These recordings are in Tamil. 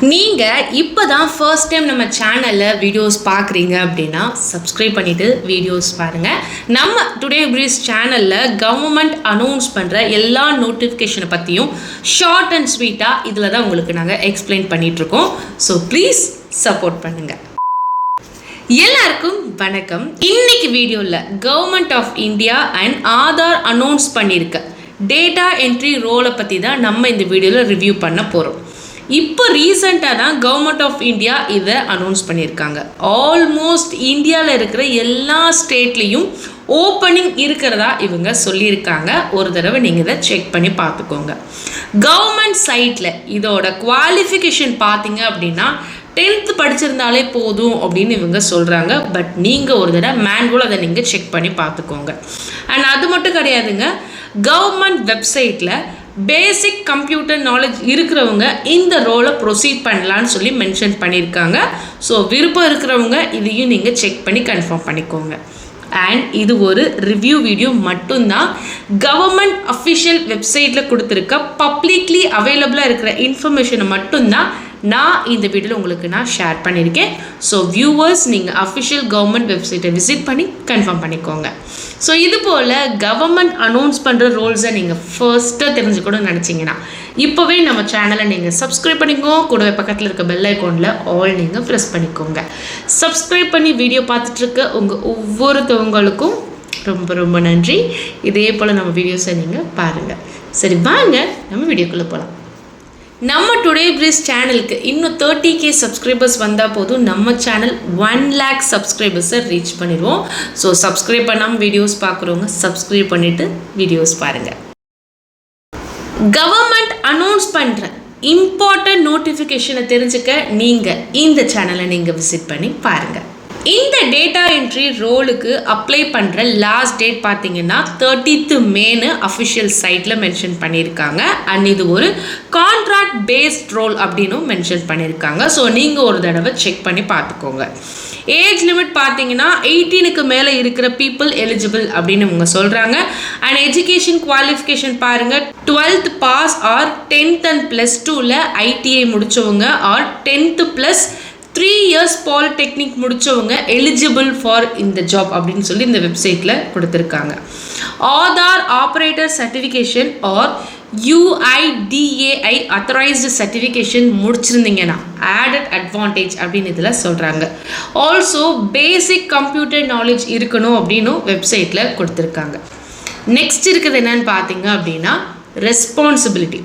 நீங்கள் இப்போ தான் ஃபர்ஸ்ட் டைம் நம்ம சேனலில் வீடியோஸ் பார்க்குறீங்க அப்படின்னா சப்ஸ்கிரைப் பண்ணிவிட்டு வீடியோஸ் பாருங்கள். நம்ம டுடே பிரீஸ் சேனலில் கவர்மெண்ட் அனௌன்ஸ் பண்ணுற எல்லா நோட்டிஃபிகேஷனை பற்றியும் ஷார்ட் அண்ட் ஸ்வீட்டாக இதில் தான் உங்களுக்கு நாங்கள் எக்ஸ்பிளைன் பண்ணிகிட்ருக்கோம். ஸோ ப்ளீஸ் சப்போர்ட் பண்ணுங்கள். எல்லாருக்கும் வணக்கம். இன்னைக்கு வீடியோவில் government of India and Aadhaar announce பண்ணியிருக்க டேட்டா என்ட்ரி ரோலை பற்றி தான் நம்ம இந்த வீடியோவில் ரிவ்யூ பண்ண போகிறோம். இப்போ ரீசெண்டாக தான் கவர்மெண்ட் ஆஃப் இந்தியா இதை அனௌன்ஸ் பண்ணியிருக்காங்க. ஆல்மோஸ்ட் இந்தியாவில் இருக்கிற எல்லா ஸ்டேட்லேயும் ஓப்பனிங் இருக்கிறதா இவங்க சொல்லியிருக்காங்க. ஒரு தடவை நீங்கள் இதை செக் பண்ணி பார்த்துக்கோங்க. கவர்மெண்ட் சைட்டில் இதோட குவாலிஃபிகேஷன் பார்த்தீங்க அப்படின்னா 10th படிச்சிருந்தாலே போதும் அப்படின்னு இவங்க சொல்கிறாங்க. பட் நீங்கள் ஒரு தடவை மேனுவல் அதை நீங்கள் செக் பண்ணி பார்த்துக்கோங்க. அண்ட் அது மட்டும் கிடையாதுங்க, கவர்மெண்ட் வெப்சைட்டில் பேசிக் கம்ப்யூட்டர் நாலேஜ் இருக்கிறவங்க இந்த ரோலை ப்ரொசீட் பண்ணலான்னு சொல்லி மென்ஷன் பண்ணியிருக்காங்க. ஸோ விருப்பம் இருக்கிறவங்க இதையும் நீங்கள் செக் பண்ணி கன்ஃபார்ம் பண்ணிக்கோங்க. அண்ட் இது ஒரு ரிவ்யூ வீடியோ மட்டும்தான். கவர்மெண்ட் அஃபிஷியல் வெப்சைட்டில் கொடுத்துருக்க பப்ளிக்லி அவைலபிளாக இருக்கிற இன்ஃபர்மேஷனை மட்டும்தான் நான் இந்த வீடியோவில் உங்களுக்கு நான் ஷேர் பண்ணியிருக்கேன். ஸோ வியூவர்ஸ், நீங்கள் அஃபிஷியல் கவர்மெண்ட் வெப்சைட்டை விசிட் பண்ணி கன்ஃபார்ம் பண்ணிக்கோங்க. ஸோ இது போல் கவர்மெண்ட் அனௌன்ஸ் பண்ணுற ரோல்ஸை நீங்கள் ஃபர்ஸ்ட்டாக தெரிஞ்சுக்கணும்னு நினச்சிங்கன்னா இப்போவே நம்ம சேனலை நீங்கள் சப்ஸ்கிரைப் பண்ணிக்கோங்க. கூடவே பக்கத்தில் இருக்க பெல் ஐக்கானில் ஆல் நீங்கள் ப்ரெஸ் பண்ணிக்கோங்க. சப்ஸ்கிரைப் பண்ணி வீடியோ பார்த்துட்ருக்க உங்கள் ஒவ்வொருத்தவங்களுக்கும் ரொம்ப ரொம்ப நன்றி. இதே போல் நம்ம வீடியோஸை நீங்கள் பாருங்கள். சரி, வாங்க நம்ம வீடியோக்குள்ளே போகலாம். நம்ம டுடே பிரீஸ் சேனலுக்கு இன்னும் 30K சப்ஸ்கிரைபர்ஸ் வந்தால் போதும் நம்ம சேனல் 1 lakh சப்ஸ்கிரைபர்ஸை ரீச் பண்ணிடுவோம். ஸோ சப்ஸ்கிரைப் பண்ணாமல் வீடியோஸ் பார்க்குறவங்க சப்ஸ்கிரைப் பண்ணிவிட்டு வீடியோஸ் பாருங்கள். கவர்மெண்ட் அனௌன்ஸ் பண்ணுற இம்பார்ட்டன்ட் நோட்டிஃபிகேஷனை தெரிஞ்சுக்க நீங்கள் இந்த சேனலை நீங்கள் விசிட் பண்ணி பாருங்கள். இந்த டேட்டா என்ட்ரி ரோலுக்கு அப்ளை பண்ணுற லாஸ்ட் டேட் பார்த்தீங்கன்னா 30th May அஃபிஷியல் சைட்டில் மென்ஷன் பண்ணியிருக்காங்க. அண்ட் இது ஒரு கான்ட்ராக்ட் பேஸ்ட் ரோல் அப்படின்னும் மென்ஷன் பண்ணியிருக்காங்க. ஸோ நீங்கள் ஒரு தடவை செக் பண்ணி பார்த்துக்கோங்க. ஏஜ் லிமிட் பார்த்தீங்கன்னா 18க்கு மேலே இருக்கிற பீப்புள் எலிஜிபிள் அப்படின்னு இவங்க சொல்கிறாங்க. அண்ட் எஜுகேஷன் குவாலிஃபிகேஷன் பாருங்கள், 12th pass or 10th and +2ல் ITI முடித்தவங்க ஆர் 10th + 3 years பாலிடெக்னிக் முடித்தவங்க எலிஜிபிள் ஃபார் இந்த ஜாப் அப்படின்னு சொல்லி இந்த வெப்சைட்டில் கொடுத்துருக்காங்க. Aadhaar operator certification or UIDAI authorised certification முடிச்சிருந்தீங்கன்னா ஆடட் அட்வான்டேஜ் அப்படின்னு இதில் சொல்கிறாங்க. ஆல்சோ பேசிக் கம்ப்யூட்டர் நாலேஜ் இருக்கணும் அப்படின்னு வெப்சைட்டில் கொடுத்துருக்காங்க. நெக்ஸ்ட் இருக்குது என்னன்னு பார்த்தீங்க அப்படின்னா ரெஸ்பான்சிபிலிட்டி.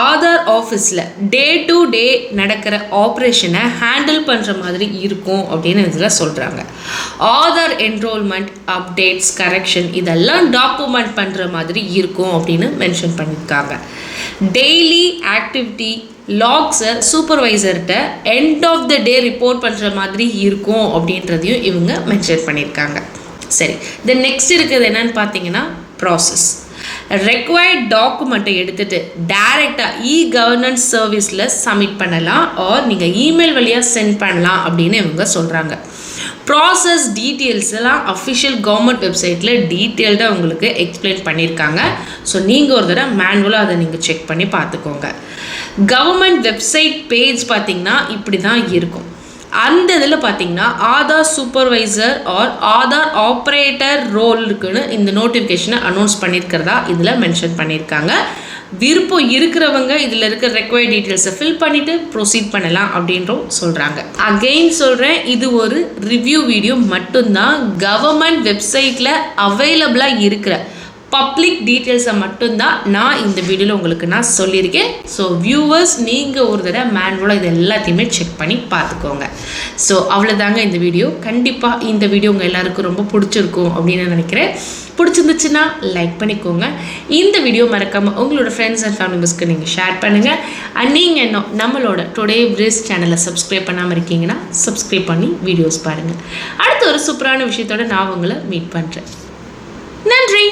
ஆதார் ஆஃபீஸில் டே டு டே நடக்கிற ஆப்ரேஷனை ஹேண்டில் பண்ணுற மாதிரி இருக்கும் அப்படின்னு இதில் சொல்கிறாங்க. ஆதார் என்ரோல்மெண்ட், அப்டேட்ஸ், கரெக்ஷன் இதெல்லாம் டாக்குமெண்ட் பண்ணுற மாதிரி இருக்கும் அப்படின்னு மென்ஷன் பண்ணியிருக்காங்க. டெய்லி ஆக்டிவிட்டி லாக்ஸை சூப்பர்வைசர்கிட்ட end of the day report பண்ணுற மாதிரி இருக்கும் அப்படின்றதையும் இவங்க மென்ஷன் பண்ணியிருக்காங்க. சரி, இந்த நெக்ஸ்ட் இருக்கிறது என்னன்னு பார்த்தீங்கன்னா ப்ராசஸ். ரெக்வயர்ட் டாக்குமெண்ட்டை எடுத்துகிட்டு டைரெக்டாக இ-கவர்னன்ஸ் சர்வீஸில் சப்மிட் பண்ணலாம் ஆர் நீங்கள் இமெயில் வழியாக சென்ட் பண்ணலாம் அப்படின்னு இவங்க சொல்கிறாங்க. ப்ராசஸ் டீட்டெயில்ஸ் எல்லாம் அஃபிஷியல் கவர்மெண்ட் வெப்சைட்டில் டீட்டெயில்டாக உங்களுக்கு எக்ஸ்பிளைன் பண்ணியிருக்காங்க. ஸோ நீங்கள் ஒரு தடவை மேனுவலாக அதை நீங்கள் செக் பண்ணி பார்த்துக்கோங்க. கவர்மெண்ட் வெப்சைட் பேஜ் பார்த்திங்கன்னா இப்படி தான் இருக்கும். அந்த இதில் பார்த்தீங்கன்னா Aadhaar supervisor or Aadhaar operator role இருக்குன்னு இந்த நோட்டிஃபிகேஷனை அனௌன்ஸ் பண்ணியிருக்கிறதா இதில் மென்ஷன் பண்ணியிருக்காங்க. விருப்பம் இருக்கிறவங்க இதில் இருக்கிற ரெக்வயர்ட் டீட்டெயில்ஸை ஃபில் பண்ணிவிட்டு ப்ரொசீட் பண்ணலாம் அப்படின்றும் சொல்கிறாங்க. அகெயின் சொல்கிறேன், இது ஒரு ரிவ்யூ வீடியோ மட்டும்தான். கவர்மெண்ட் வெப்சைட்டில் அவைலபிளாக இருக்கிற பப்ளிக் டீட்டெயில்ஸை மட்டும்தான் நான் இந்த வீடியோவில் உங்களுக்கு நான் சொல்லியிருக்கேன். ஸோ வியூவர்ஸ், நீங்கள் ஒரு தடவை மேனுவலாக இது எல்லாத்தையுமே செக் பண்ணி பார்த்துக்கோங்க. ஸோ அவ்வளோதாங்க இந்த வீடியோ. கண்டிப்பாக இந்த வீடியோ உங்கள் எல்லாருக்கும் ரொம்ப பிடிச்சிருக்கும் அப்படின்னு நினைக்கிறேன். பிடிச்சிருந்துச்சுன்னா லைக் பண்ணிக்கோங்க. இந்த வீடியோ மறக்காமல் உங்களோட ஃப்ரெண்ட்ஸ் அண்ட் ஃபேமிலி மெம்பர்ஸ்க்கு நீங்கள் ஷேர் பண்ணுங்கள். அண்ட் நீங்கள் இன்னும் நம்மளோட டுடே பிரீஸ் சேனலை சப்ஸ்கிரைப் பண்ணாமல் இருக்கீங்கன்னா சப்ஸ்கிரைப் பண்ணி வீடியோஸ் பாருங்கள். அடுத்த ஒரு சூப்பரான விஷயத்தோடு நான் உங்களை மீட் பண்ணுறேன். நன்றி.